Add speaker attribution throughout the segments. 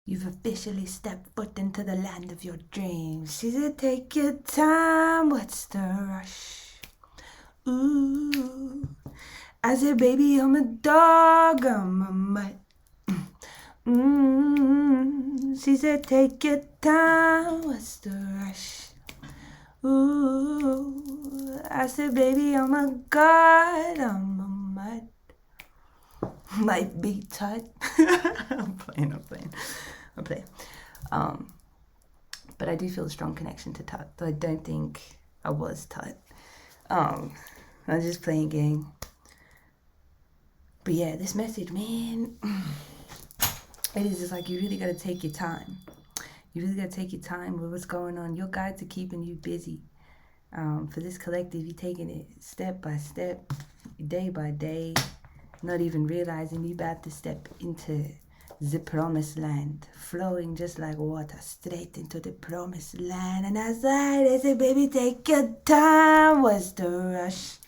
Speaker 1: You've officially stepped foot into the land of your dreams. She said, take your time, what's the rush? Ooh. I said, baby, I'm a dog, I'm a mutt. She said, take your time, what's the rush? Ooh. I said, baby, I'm a god, I'm a mutt. Might be tut. I'm playing. But I do feel a strong connection to tut, though I don't think I was tut. I'm just playing game. But yeah, this message, man, it is just like you really gotta take your time. You really gotta take your time with what's going on. Your guides are keeping you busy. For this collective, you're taking it step by step, day by day, not even realizing you're about to step into the promised land, flowing just like water straight into the promised land. And outside, they say, baby, take your time, what's the rush?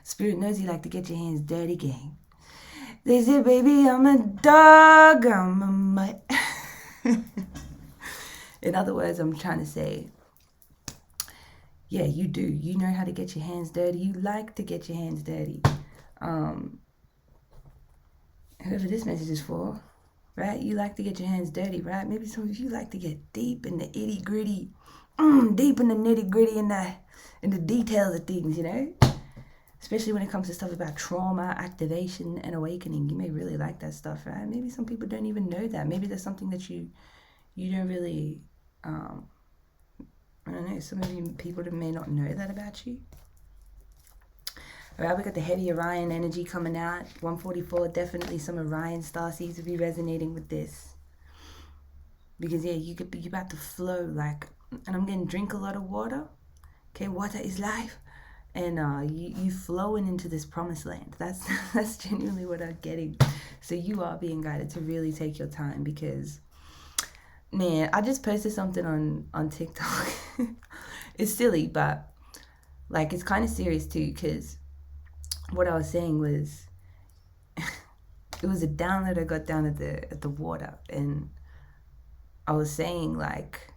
Speaker 1: Spirit knows you like to get your hands dirty, gang. They say, baby, I'm a dog, I'm a mutt. In other words, I'm trying to say, yeah, you do. You know how to get your hands dirty. You like to get your hands dirty. Whoever this message is for, right? You like to get your hands dirty, right? Maybe some of you like to get deep in the itty gritty, deep in the nitty gritty, in the details of things, you know? Especially when it comes to stuff about trauma, activation, and awakening. You may really like that stuff, right? Maybe some people don't even know that. Maybe there's something that you don't really, I don't know, some of you people that may not know that about you. All right, we got the heavy Orion energy coming out. 144, definitely some Orion starseeds will be resonating with this. Because, yeah, you about to flow, like, and I'm getting drink a lot of water. Okay, water is life. And you flowing into this promised land. That's genuinely what I'm getting. So you are being guided to really take your time because, man, I just posted something on TikTok. It's silly, but, like, it's kind of serious, too, because what I was saying was, it was a download I got down at the water, and I was saying, like,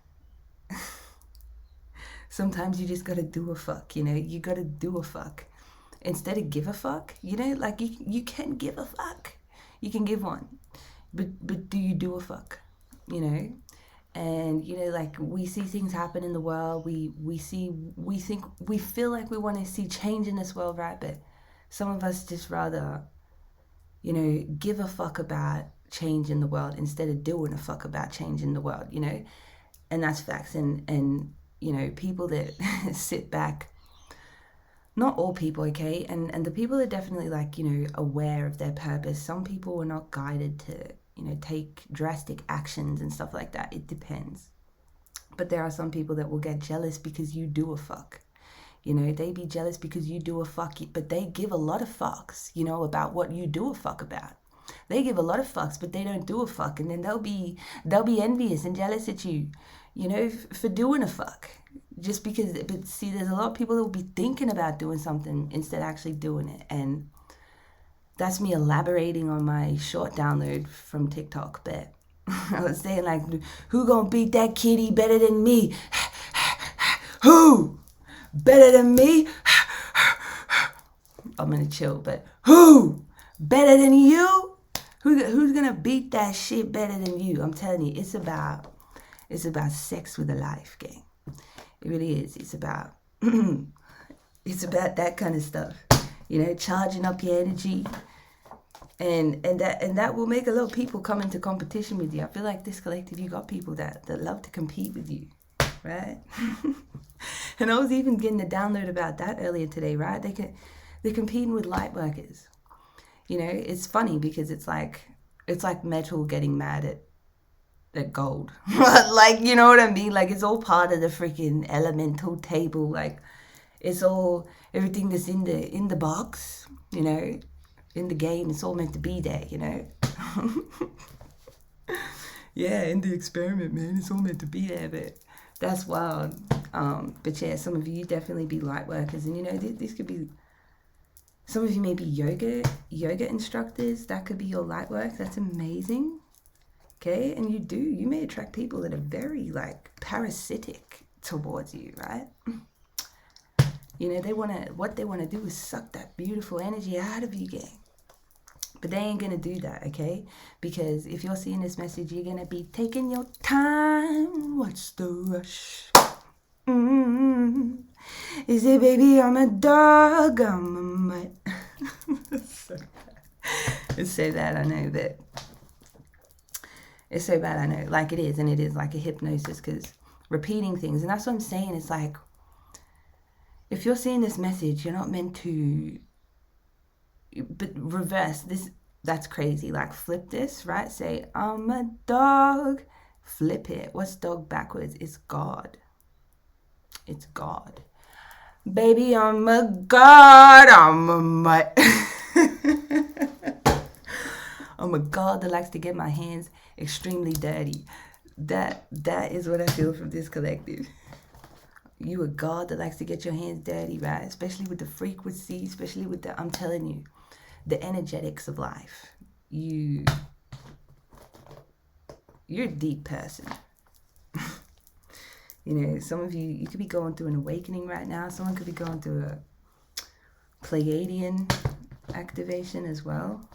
Speaker 1: sometimes you just gotta do a fuck, you know? You gotta do a fuck. Instead of give a fuck, you know? Like, you can give a fuck. You can give one. But do you do a fuck? You know? And, you know, like, we see things happen in the world. We feel like we want to see change in this world, right? But some of us just rather, you know, give a fuck about change in the world instead of doing a fuck about change in the world, you know? And that's facts. And you know, people that sit back, not all people, okay? And the people are definitely, like, you know, aware of their purpose. Some people are not guided to, you know, take drastic actions and stuff like that. It depends. But there are some people that will get jealous because you do a fuck. You know, they be jealous because you do a fuck, but they give a lot of fucks, you know, about what you do a fuck about. They give a lot of fucks, but they don't do a fuck. And then they'll be envious and jealous at you, you know, for doing a fuck. Just because, but see, there's a lot of people that will be thinking about doing something instead of actually doing it. And that's me elaborating on my short download from TikTok. But I was saying, like, who gonna beat that kitty better than me? Who? Better than me? I'm gonna chill, but who? Better than you? Who's gonna beat that shit better than you? I'm telling you, it's about sex with a life, gang. It really is. It's about that kind of stuff. You know, charging up your energy. And that will make a lot of people come into competition with you. I feel like this collective, you got people that love to compete with you, right? And I was even getting a download about that earlier today, right? They're competing with light workers. You know, it's funny because it's like metal getting mad at gold. Like, you know what I mean? Like, it's all part of the freaking elemental table. Like, it's all, everything that's in the box, you know, in the game, it's all meant to be there, you know? Yeah, in the experiment, man, it's all meant to be there, but that's wild. But yeah, some of you definitely be light workers, and you know, this could be, some of you may be yoga instructors. That could be your light work. That's amazing. Okay, and you may attract people that are very like parasitic towards you, right? You know, what they want to do is suck that beautiful energy out of you, gang. But they ain't gonna do that, okay? Because if you're seeing this message, you're gonna be taking your time. What's the rush? Is it, baby, I'm a dog, I'm a mutt. It's so bad, I know, but it's so bad, I know. Like it is, and it is like a hypnosis, because repeating things, and that's what I'm saying. It's like, if you're seeing this message, you're not meant to, but reverse this. That's crazy. Like flip this, right? Say, I'm a dog. Flip it. What's dog backwards? It's God. It's God. Baby, I'm a god. I'm a mutt. I'm a god that likes to get my hands extremely dirty. That is what I feel from this collective. You a god that likes to get your hands dirty, right? Especially with the frequency, especially with the, I'm telling you, the energetics of life. You're a deep person. You know, some of you could be going through an awakening right now. Someone could be going through a Pleiadian activation as well.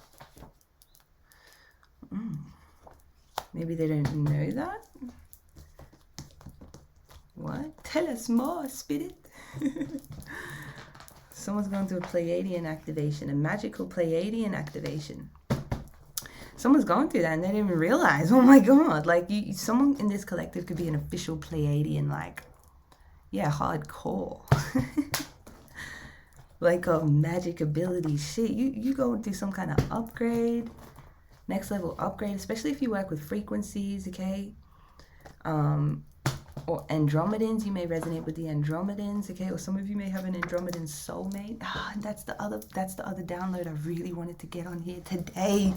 Speaker 1: Maybe they don't know that. What? Tell us more, spirit. Someone's going through a Pleiadian activation, a magical Pleiadian activation. Someone's going through that and they didn't even realize. Oh my God. Like, someone in this collective could be an official Pleiadian, like, yeah, hardcore. Like a magic ability. Shit, you going through some kind of upgrade, next level upgrade, especially if you work with frequencies, okay? Or Andromedans, you may resonate with the Andromedans, okay? Or some of you may have an Andromedan soulmate. That's the other download I really wanted to get on here today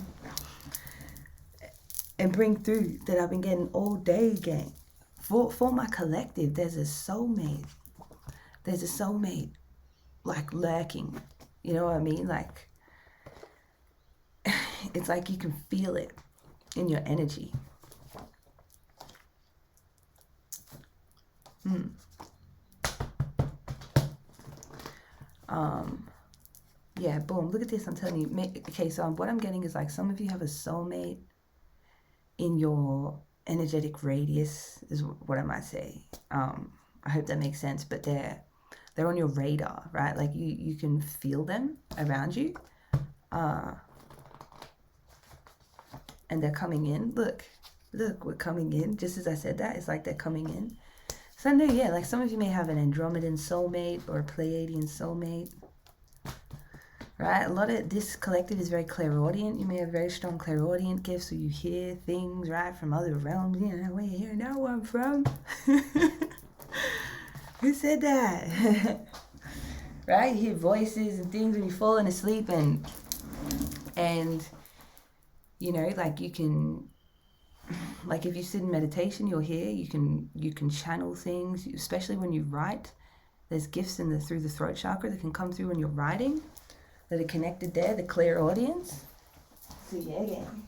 Speaker 1: and bring through, that I've been getting all day, gang. For my collective, there's a soulmate. There's a soulmate, like, lurking. You know what I mean? Like, it's like you can feel it in your energy. Yeah, boom. Look at this. I'm telling you. Okay, so what I'm getting is like some of you have a soulmate in your energetic radius, is what I might say. I hope that makes sense. But they're on your radar, right? Like you can feel them around you, and they're coming in. Look, we're coming in. Just as I said that, it's like they're coming in. So I know, yeah, like some of you may have an Andromedan soulmate or a Pleiadian soulmate. Right? A lot of this collective is very clairaudient. You may have very strong clairaudient gifts, so you hear things, right, from other realms. You know, where you hear that one from? Who said that? Right? You hear voices and things when you're falling asleep, and you know, like you can, like if you sit in meditation, you'll hear, you can channel things, especially when you write. There's gifts through the throat chakra that can come through when you're writing, that are connected there, the clairaudience. So yeah, gang.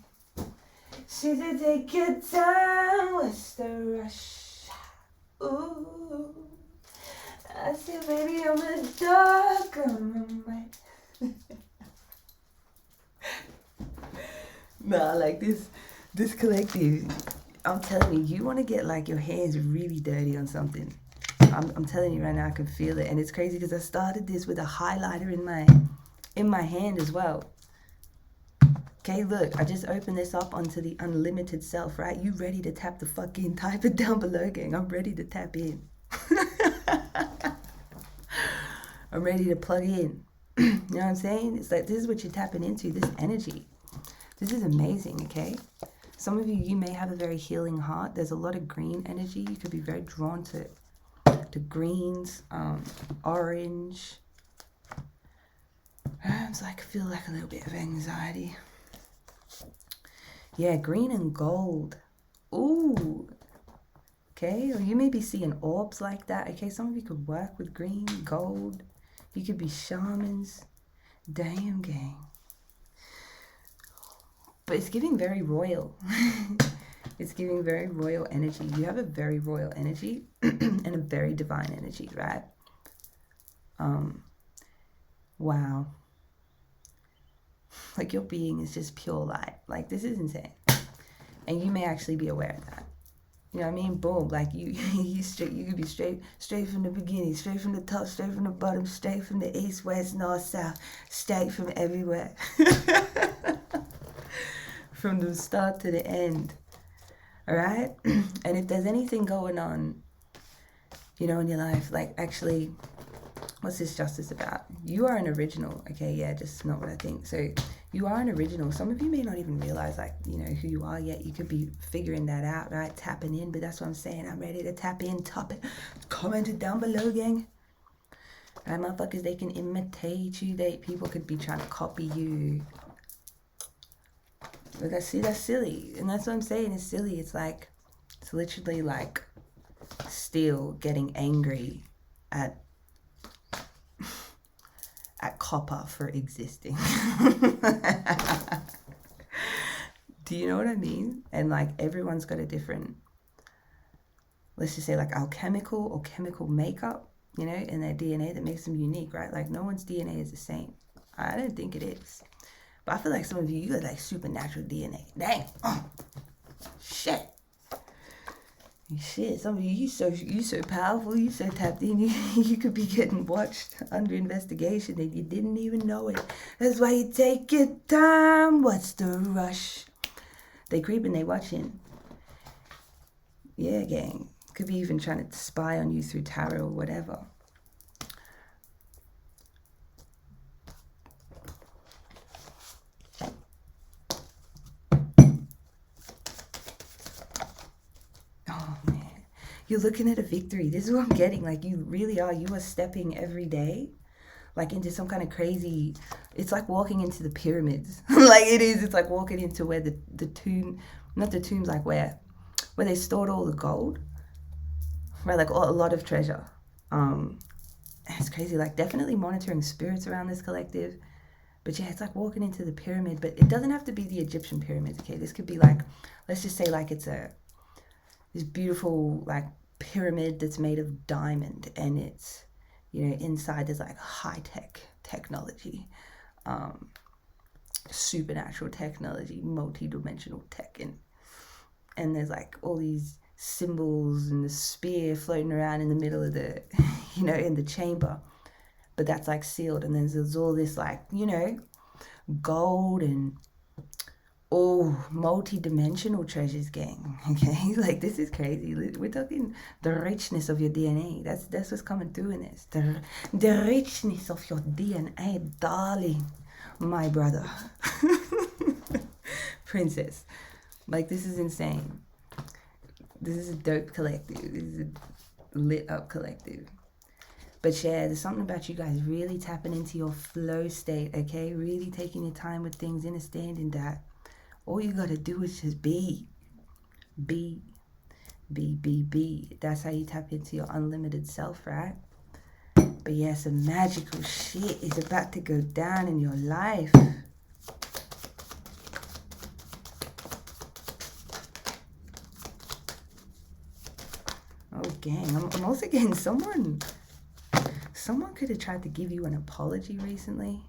Speaker 1: She said, take your time, what's the rush? Ooh, I said, baby, I'm a dog, I'm a Nah, like this collective, I'm telling you, you want to get like your hands really dirty on something. I'm telling you right now, I can feel it. And it's crazy because I started this with a highlighter in my hand as well. Okay, look, I just opened this up onto the unlimited self, right? You ready to tap the fucking, type it down below, gang. I'm ready to tap in. I'm ready to plug in. You know what I'm saying? It's like, this is what you're tapping into, this energy. This is amazing, okay? Some of you may have a very healing heart. There's a lot of green energy. You could be very drawn to greens, orange. It's like, I feel like a little bit of anxiety. Yeah, green and gold. Ooh. Okay, or you may be seeing orbs like that. Okay, some of you could work with green, gold. You could be shamans. Damn, gang. But it's giving very royal. It's giving very royal energy. You have a very royal energy and a very divine energy, right? Wow. Like your being is just pure light. Like this is insane. And you may actually be aware of that. You know what I mean? Boom. Like you could be straight from the beginning, straight from the top, straight from the bottom, straight from the east, west, north, south, straight from everywhere. From the start to the end. All right? And if there's anything going on, you know, in your life, like actually, what's this justice about? You are an original, okay? Yeah, just not what I think. So you are an original. Some of you may not even realize, like, you know, who you are yet. You could be figuring that out, right? Tapping in, but that's what I'm saying. I'm ready to tap in, top it. Comment it down below, gang. Right, motherfuckers, they can imitate you. People could be trying to copy you. But that's silly. And that's what I'm saying, it's silly. It's like, it's literally like still getting angry at copper for existing. Do you know what I mean? And like everyone's got a different, let's just say like alchemical or chemical makeup, you know, in their DNA that makes them unique, right? Like no one's DNA is the same. I don't think it is. But I feel like some of you got like supernatural DNA. Dang. Oh. Shit. Shit, some of you so powerful, you so tapped in, you could be getting watched under investigation and you didn't even know it. That's why you take your time. What's the rush? They creeping, they watching. Yeah, gang. Could be even trying to spy on you through tarot or whatever. You're looking at a victory. This is what I'm getting. Like you really are. You are stepping every day like into some kind of crazy, it's like walking into the pyramids. Like it is. It's like walking into where the tomb, not the tombs, like where they stored all the gold. Right, like a lot of treasure. It's crazy. Like definitely monitoring spirits around this collective. But yeah, it's like walking into the pyramid. But it doesn't have to be the Egyptian pyramids, okay? This could be like, let's just say like it's this beautiful like pyramid that's made of diamond, and it's, you know, inside there's like high-tech technology, supernatural technology, multi-dimensional tech, and there's like all these symbols and the spear floating around in the middle of the, you know, in the chamber, but that's like sealed, and then there's all this like, you know, gold and multi-dimensional treasures, gang. Okay, like this is crazy. We're talking the richness of your DNA. That's what's coming through in this. The richness of your DNA, darling, my brother. Princess. Like this is insane. This is a dope collective. This is a lit up collective. But yeah, there's something about you guys really tapping into your flow state, okay? Really taking your time with things, understanding that all you gotta do is just be. That's how you tap into your unlimited self, right? But yeah, some magical shit is about to go down in your life. Oh, gang, I'm also getting someone could have tried to give you an apology recently.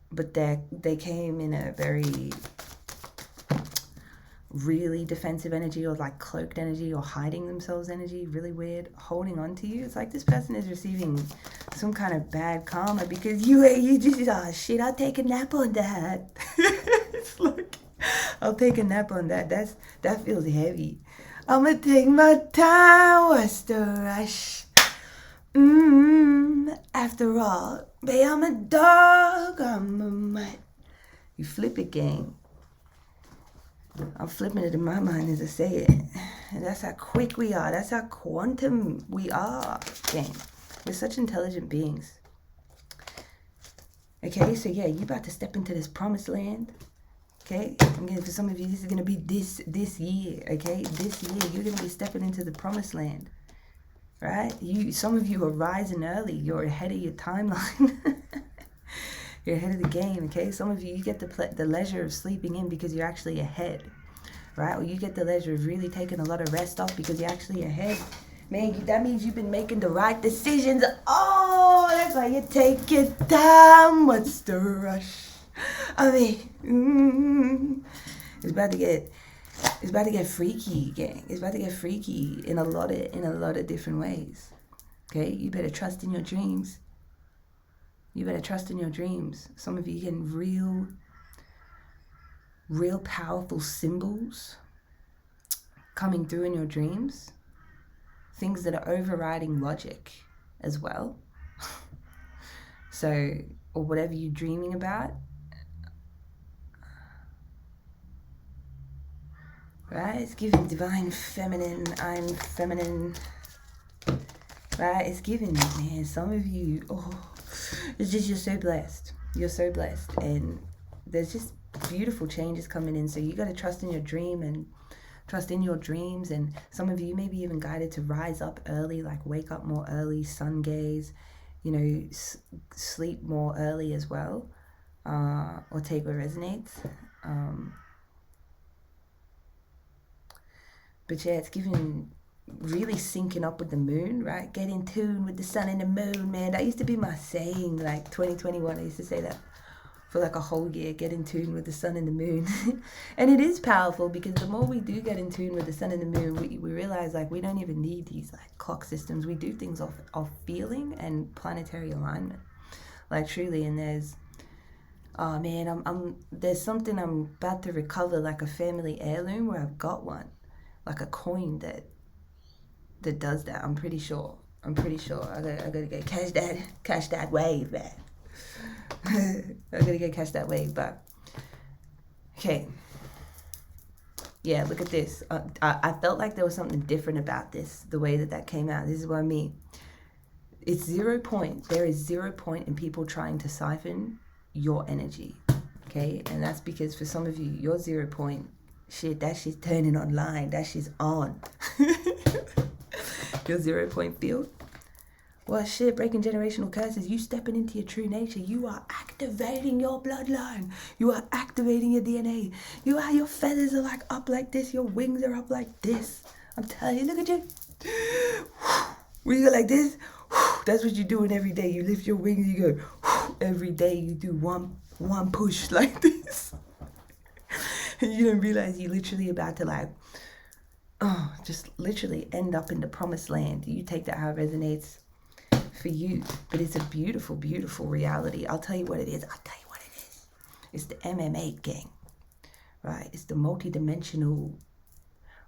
Speaker 1: But they came in a very really defensive energy, or like cloaked energy, or hiding themselves energy, really weird, holding on to you. It's like this person is receiving some kind of bad karma because you just, shit, I'll take a nap on that. It's like, I'll take a nap on that. That feels heavy. I'ma take my time, what's the rush? After all, babe, I'm a dog, I'm a mutt. You flip it, gang. I'm flipping it in my mind as I say it. And that's how quick we are. That's how quantum we are, gang. We're such intelligent beings. Okay, so yeah, you about to step into this promised land. Okay, again, for some of you, this is gonna be this year. Okay, this year you're gonna be stepping into the promised land. Right? Some of you are rising early. You're ahead of your timeline. You're ahead of the game, okay? Some of you, you get the leisure of sleeping in because you're actually ahead, right? Or you get the leisure of really taking a lot of rest off because you're actually ahead. Man, that means you've been making the right decisions. Oh, that's why you take your time. What's the rush? I mean, it's about to get freaky, gang. It's about to get freaky in a lot of different ways. Okay, you better trust in your dreams. You better trust in your dreams. Some of you getting real powerful symbols coming through in your dreams. Things that are overriding logic as well. So, or whatever you're dreaming about. Right? It's giving divine feminine, I'm feminine. Right? It's giving, man. Some of you, it's just, you're so blessed. You're so blessed. And there's just beautiful changes coming in. So you got to trust in your dream and trust in your dreams. And some of you may be even guided to rise up early, like wake up more early, sun gaze, you know, sleep more early as well, or take what resonates. But yeah, it's giving really syncing up with the moon, right? Get in tune with the sun and the moon, man. That used to be my saying, like 2021. I used to say that for like a whole year, get in tune with the sun and the moon. And it is powerful because the more we do get in tune with the sun and the moon, we realize like we don't even need these like clock systems. We do things off feeling and planetary alignment, like truly. And there's, oh man, there's something I'm about to recover, like a family heirloom where I've got one, like a coin that does that. I'm pretty sure. I gotta go catch that wave, man. I gotta go catch that wave. But okay, yeah, look at this. I felt like there was something different about this, the way that came out. This is what I mean. It's 0 point. There is 0 point in people trying to siphon your energy, okay? And that's because for some of you, your 0 point, shit, that shit's turning online. That shit's on. Your 0 point field. Well, shit, breaking generational curses. You stepping into your true nature. You are activating your bloodline. You are activating your DNA. Your feathers are like up like this. Your wings are up like this. I'm telling you, look at you. When you go like this, that's what you're doing every day. You lift your wings, you go, every day you do one push like this. And you don't realize you're literally about to like, just literally end up in the promised land. You take that how it resonates for you. But it's a beautiful, beautiful reality. I'll tell you what it is. It's the MMA gang, right? It's the multi-dimensional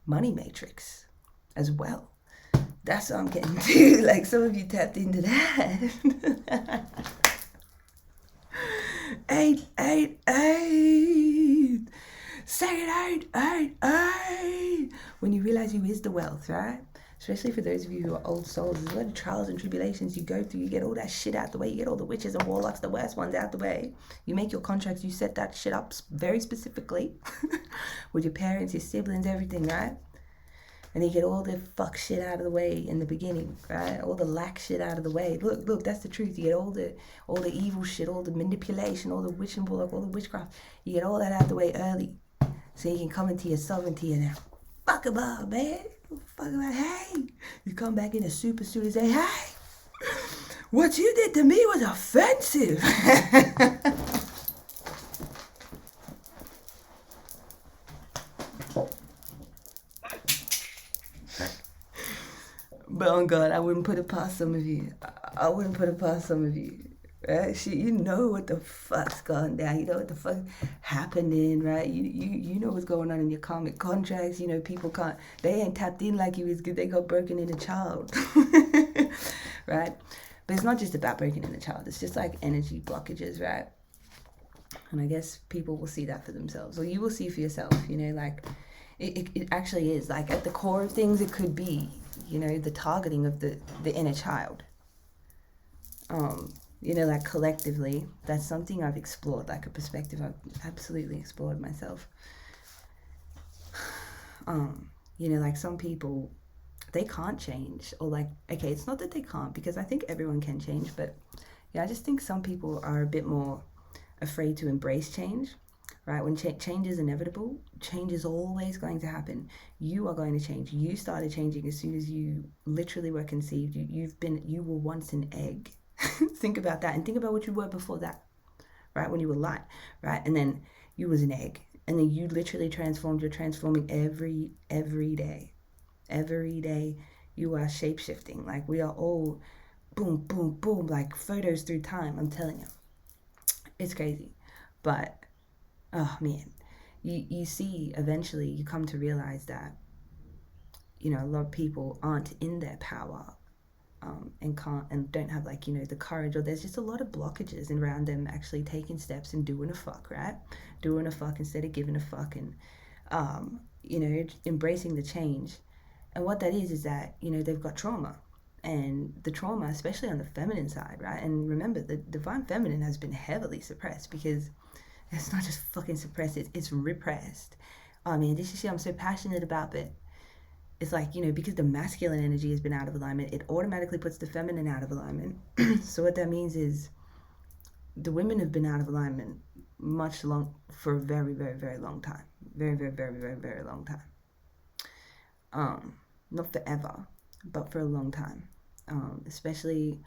Speaker 1: money matrix as well. That's what I'm getting to. Like some of you tapped into that. 888. Say it, 888. When you realize you is the wealth, right? Especially for those of you who are old souls, there's a lot of trials and tribulations you go through. You get all that shit out the way. You get all the witches and warlocks, the worst ones out the way. You make your contracts. You set that shit up very specifically with your parents, your siblings, everything, right? And you get all the fuck shit out of the way in the beginning, right? All the lack shit out of the way. Look, that's the truth. You get all the evil shit, all the manipulation, all the witch and warlock, all the witchcraft. You get all that out of the way early, so you can come into your sovereignty and now, fuck about, man. Fuck about, hey. You come back in a super suit and say, hey, what you did to me was offensive. But on God, I wouldn't put it past some of you. I wouldn't put it past some of you. Right? Shit, you know what the fuck's gone down. You know what the fuck happening, right? You know what's going on in your karmic contracts. You know, people they ain't tapped in like you was good. They got broken in a child. Right? But it's not just about breaking in a child. It's just like energy blockages, right? And I guess people will see that for themselves. Or you will see for yourself, you know, like it actually is. Like at the core of things, it could be, you know, the targeting of the inner child. You know, like collectively, that's something I've explored, like a perspective I've absolutely explored myself. You know, like some people, they can't change, or like, okay, it's not that they can't, because I think everyone can change, but yeah, I just think some people are a bit more afraid to embrace change, right? When change is inevitable, change is always going to happen. You are going to change. You started changing as soon as you literally were conceived. You were once an egg. Think about that, and think about what you were before that, right? When you were light, right? And then you was an egg, and then you literally transformed. You're transforming every day. Every day you are shape-shifting. Like, we are all boom, boom, boom, like photos through time. I'm telling you, it's crazy. But oh man, you see, eventually you come to realize that, you know, a lot of people aren't in their power, and can't, and don't have, like, you know, the courage, or there's just a lot of blockages around them actually taking steps and doing a fuck, right? Doing a fuck instead of giving a fuck, and you know, embracing the change. And what that is that, you know, they've got trauma, and the trauma, especially on the feminine side, right? And remember, the divine feminine has been heavily suppressed, because it's not just fucking suppressed, it's repressed. Oh man, this is shit I'm so passionate about, but it's like, you know, because the masculine energy has been out of alignment, it automatically puts the feminine out of alignment. So what that means is the women have been out of alignment for a very, very, very long time. Very, very, very, very, very long time. Not forever, but for a long time. Especially,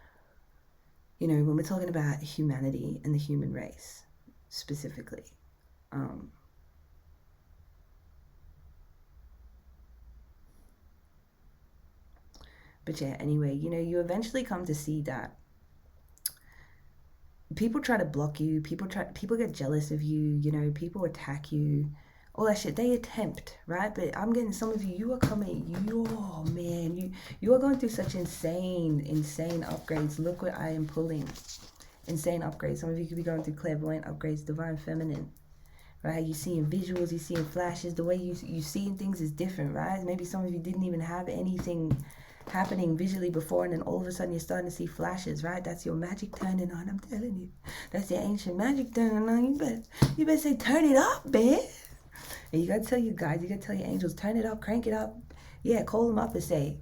Speaker 1: you know, when we're talking about humanity and the human race specifically. But yeah, anyway, you know, you eventually come to see that people try to block you, people get jealous of you, you know, people attack you, all that shit. They attempt, right? But I'm getting some of you are coming, oh man, you are going through such insane upgrades. Look what I am pulling. Insane upgrades. Some of you could be going through clairvoyant upgrades, divine feminine, right? You seeing visuals, you seeing flashes. The way you seeing things is different, right? Maybe some of you didn't even have anything happening visually before, and then all of a sudden you're starting to see flashes, right? That's your magic turning on. I'm telling you, that's your ancient magic turning on. You better say, turn it up, man. And you gotta tell your guides, you gotta tell your angels, turn it up, crank it up. Yeah, call them up and say,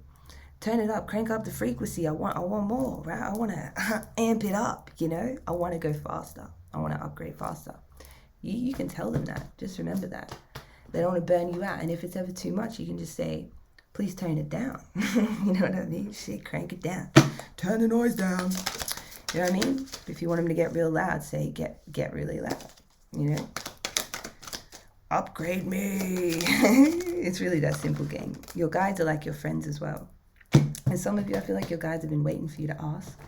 Speaker 1: turn it up, crank up the frequency. I want more, right? I want to amp it up, you know? I want to go faster. I want to upgrade faster. You can tell them that. Just remember that. They don't want to burn you out. And if it's ever too much, you can just say, please turn it down. You know what I mean? Shit, crank it down. Turn the noise down. You know what I mean? If you want them to get real loud, say, get really loud. You know? Upgrade me. It's really that simple, gang. Your guides are like your friends as well. And some of you, I feel like your guides have been waiting for you to ask,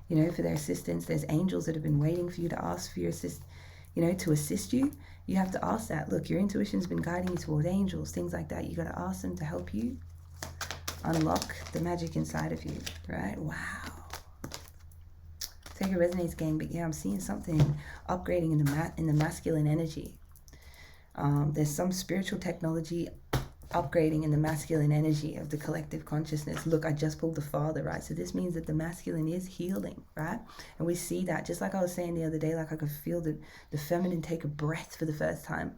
Speaker 1: you know, for their assistance. There's angels that have been waiting for you to ask for your to assist you. You have to ask that. Look, your intuition's been guiding you toward angels, things like that. You got to ask them to help you unlock the magic inside of you, right? Wow. Take a resonates, gang. But yeah, I'm seeing something upgrading in the masculine energy. There's some spiritual technology upgrading in the masculine energy of the collective consciousness. Look, I just pulled the father, right? So this means that the masculine is healing, right? And we see that, just like I was saying the other day, like I could feel the feminine take a breath for the first time.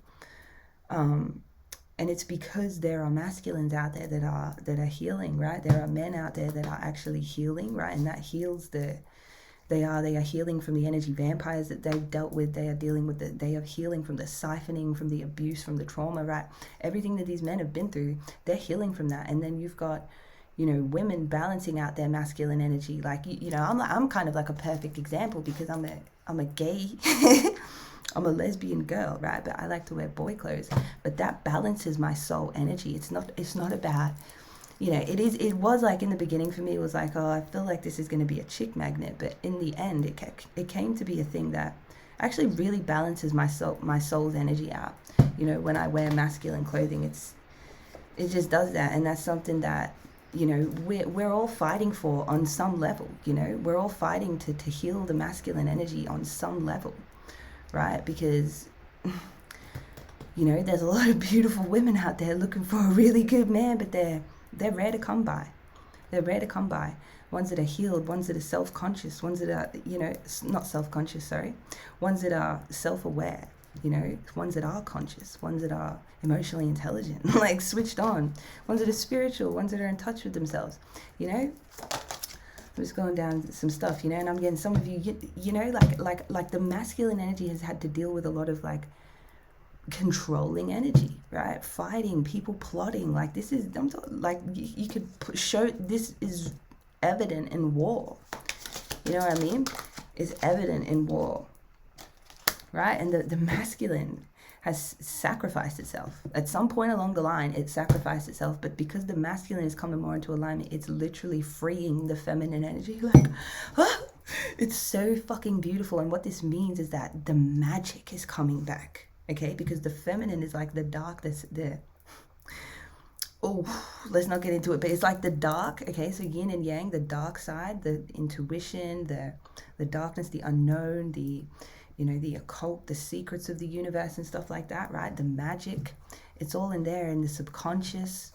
Speaker 1: And it's because there are masculines out there that are healing, right? There are men out there that are actually healing, right? And that heals they are healing from the energy vampires that they've dealt with. They are dealing with they are healing from the siphoning, from the abuse, from the trauma, right? Everything that these men have been through, they're healing from that. And then you've got, you know, women balancing out their masculine energy. Like, you know, I'm kind of like a perfect example, because I'm a gay, I'm a lesbian girl, right? But I like to wear boy clothes. But that balances my soul energy. It's not about, you know, it was like in the beginning for me, it was like, oh, I feel like this is going to be a chick magnet. But in the end, it came to be a thing that actually really balances my soul's energy out. You know, when I wear masculine clothing, it just does that. And that's something that, you know, we're all fighting for on some level. You know, we're all fighting to heal the masculine energy on some level, right? Because, you know, there's a lot of beautiful women out there looking for a really good man, but they're rare to come by. They're rare to come by. Ones that are healed, ones that are self-conscious, ones that are, you know, not self-conscious, sorry. Ones that are self-aware, you know, ones that are conscious, ones that are emotionally intelligent, like switched on, ones that are spiritual, ones that are in touch with themselves, you know. I'm just going down some stuff, you know, and I'm getting some of you, you know, like the masculine energy has had to deal with a lot of like controlling energy, right? Fighting, people plotting. Like this is, like you could show this is evident in war. You know what I mean? It's evident in war, right? And the masculine has sacrificed itself. At some point along the line, it sacrificed itself, but because the masculine is coming more into alignment, it's literally freeing the feminine energy. Like, it's so fucking beautiful. And what this means is that the magic is coming back, okay? Because the feminine is like the dark, let's not get into it, but it's like the dark, okay? So yin and yang, the dark side, the intuition, the darkness, the unknown, the, you know, the occult, the secrets of the universe and stuff like that, right? The magic, it's all in there, in the subconscious,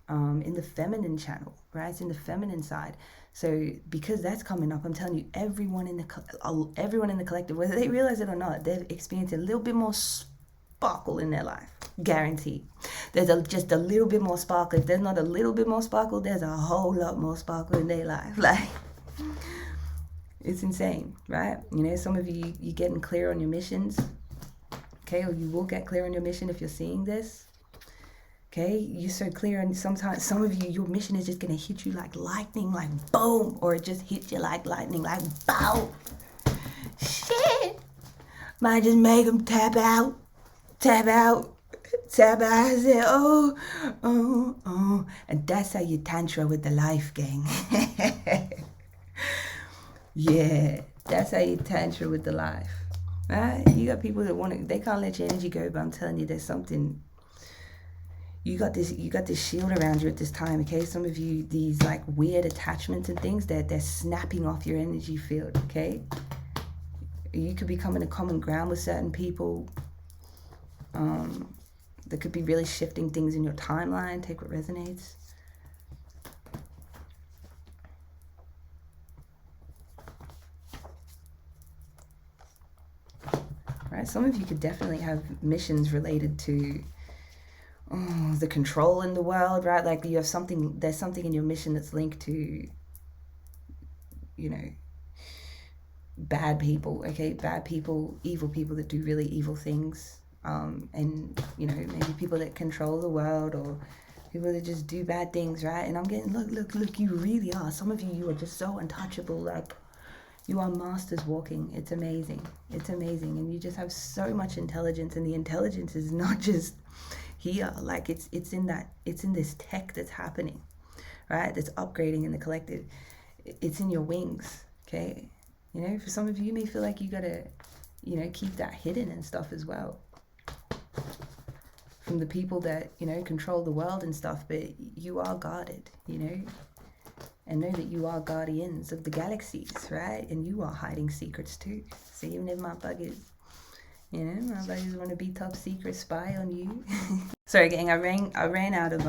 Speaker 1: in the feminine channel, right? It's in the feminine side. So because that's coming up, I'm telling you, everyone in the collective, whether they realize it or not, they've experienced a little bit more sparkle in their life, guaranteed. There's just a little bit more sparkle. If there's not a little bit more sparkle, there's a whole lot more sparkle in their life. Like, it's insane, right? You know, some of you, you're getting clear on your missions, okay? Or you will get clear on your mission if you're seeing this, okay? You're so clear, and sometimes some of you, your mission is just going to hit you like lightning, like boom, or it just hits you like lightning, like bow. Shit. Might just make them tap out. I say, oh. And that's how you tantra with the life, gang. Yeah, that's how you tantra with the life, right? You got people that they can't let your energy go, but I'm telling you, there's something. You got this shield around you at this time, okay? Some of you, these like weird attachments and things, they're snapping off your energy field, okay? You could be coming to common ground with certain people. That could be really shifting things in your timeline. Take what resonates. Right, some of you could definitely have missions related to the control in the world, right? Like you have something, there's something in your mission that's linked to, you know, bad people, okay? Bad people, evil people that do really evil things. And, you know, maybe people that control the world, or people that just do bad things, right? And I'm getting, look, you really are. Some of you, you are just so untouchable. Like, you are masters walking. It's amazing. It's amazing. And you just have so much intelligence, and the intelligence is not just here. Like, it's in this tech that's happening, right? That's upgrading in the collective. It's in your wings, okay? You know, for some of you, you may feel like you gotta, you know, keep that hidden and stuff as well. From the people that, you know, control the world and stuff, but you are guarded, you know, and know that you are guardians of the galaxies, right? And you are hiding secrets too. So even if my buggers, you know, my buggers want to be top secret spy on you. Sorry, gang, I ran out of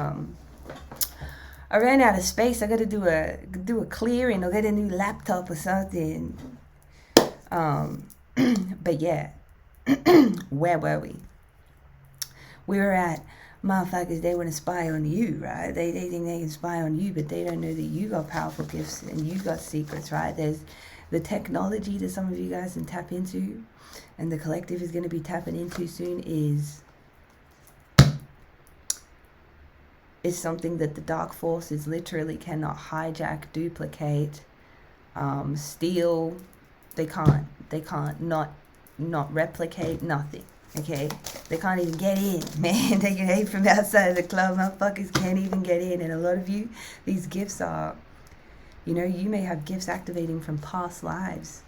Speaker 1: space. I got to do a clearing or get a new laptop or something. But yeah, where were we? We were at, motherfuckers, they want to spy on you, right? They think they can spy on you, but they don't know that you got powerful gifts and you got secrets, right? There's the technology that some of you guys can tap into, and the collective is going to be tapping into soon, is something that the dark forces literally cannot hijack, duplicate, steal. They can't not replicate, nothing. Okay, they can't even get in, man. They can hate from outside of the club. Motherfuckers can't even get in. And a lot of you, these gifts are, you know, you may have gifts activating from past lives.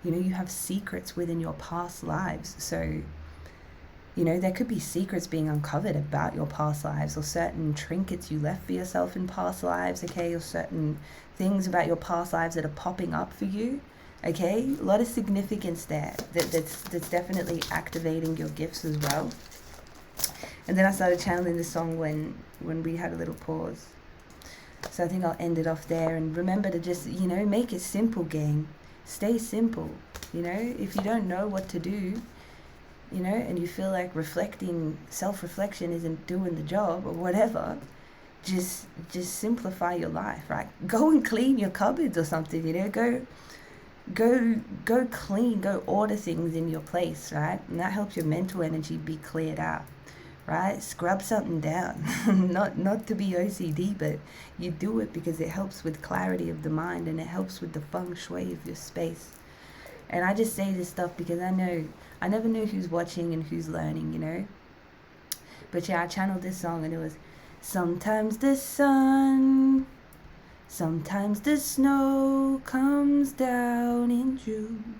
Speaker 1: You know, you have secrets within your past lives. So, you know, there could be secrets being uncovered about your past lives, or certain trinkets you left for yourself in past lives, okay, or certain things about your past lives that are popping up for you. Okay, a lot of significance there that's definitely activating your gifts as well. And then I started channeling this song when we had a little pause. So I think I'll end it off there. And remember to just, you know, make it simple, gang. Stay simple. You know, if you don't know what to do, you know, and you feel like self-reflection isn't doing the job or whatever, just simplify your life, right? Go and clean your cupboards or something, you know, go clean, go order things in your place, right? And that helps your mental energy be cleared out, right? Scrub something down. Not to be OCD, but you do it because it helps with clarity of the mind, and it helps with the feng shui of your space. And I just say this stuff because I never know who's watching and who's learning, you know. But yeah, I channeled this song and it was, sometimes the sun, sometimes the snow comes down in June.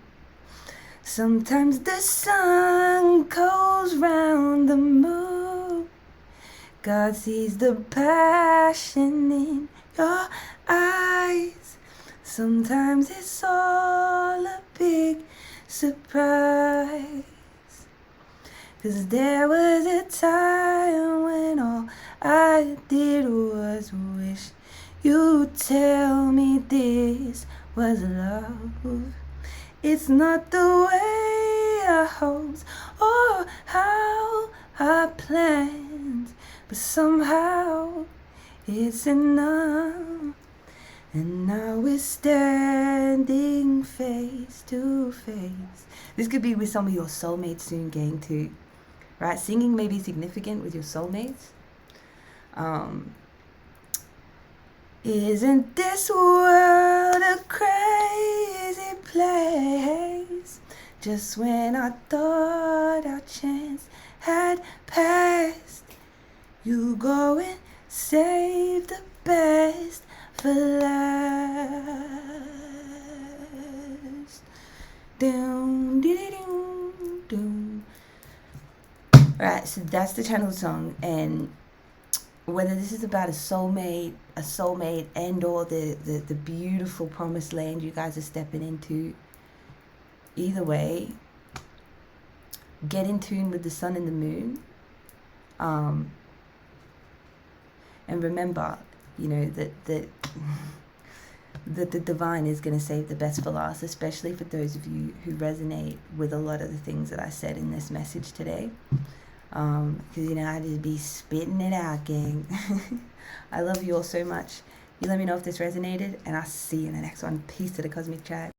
Speaker 1: Sometimes the sun goes round the moon. God sees the passion in your eyes. Sometimes it's all a big surprise. 'Cause there was a time when all I did was wish you'd tell me this was love. It's not the way I hoped or how I planned, but somehow it's enough. And now we're standing face to face. This could be with some of your soulmates soon, gang, too. Right? Singing may be significant with your soulmates. Isn't this world a crazy place? Just when I thought our chance had passed, you go and save the best for last. Doom, dee doom, doom. Right, so that's the channel song, and whether this is about a soulmate, and or the beautiful promised land you guys are stepping into, either way, get in tune with the sun and the moon, and remember, you know, that the divine is going to save the best for last, especially for those of you who resonate with a lot of the things that I said in this message today. Because, you know, I just be spitting it out, gang. I love you all so much. You let me know if this resonated, and I'll see you in the next one. Peace to the cosmic tribe.